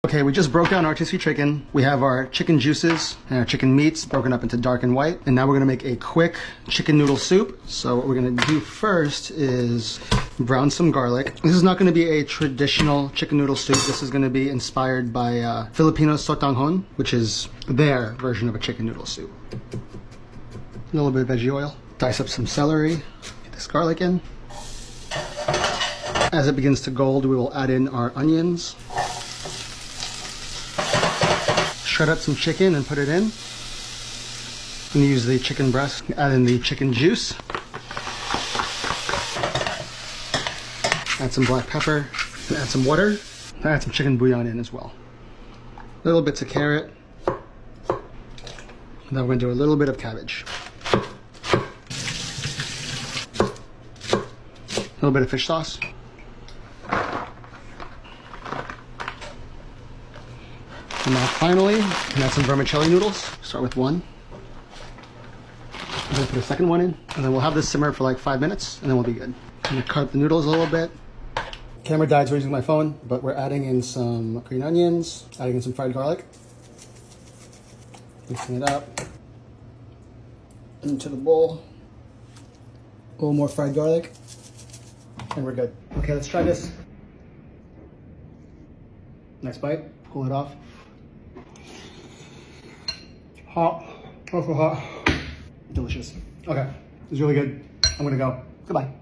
Okay, we just broke down our rotisserie chicken. We have our chicken juices and our chicken meats broken up into dark and white. And now we're gonna make a quick chicken noodle soup. So what we're gonna do first is brown some garlic. This is not gonna be a traditional chicken noodle soup. This is gonna be inspired by Filipino sotanghon, which is their version of a chicken noodle soup. A little bit of veggie oil. Dice up some celery. Get this garlic in. As it begins to gold, we will add in our onions. Shred up some chicken and put it in. I'm gonna use the chicken breast, add in the chicken juice. Add some black pepper, and add some water. Add some chicken bouillon in as well. Little bits of carrot. And then we're gonna do a little bit of cabbage. A little bit of fish sauce. And now finally, we can add some vermicelli noodles. Start with one. I'm gonna put a second one in, and then we'll have this simmer for like 5 minutes, and then we'll be good. I'm gonna cut up the noodles a little bit. Camera died, so we're using my phone, but we're adding in some green onions, adding in some fried garlic. Mixing it up. Into the bowl. A little more fried garlic, and we're good. Okay, let's try this. Next bite, cool it off. Hot, also hot. Delicious. Okay, this is really good. I'm gonna go. Goodbye.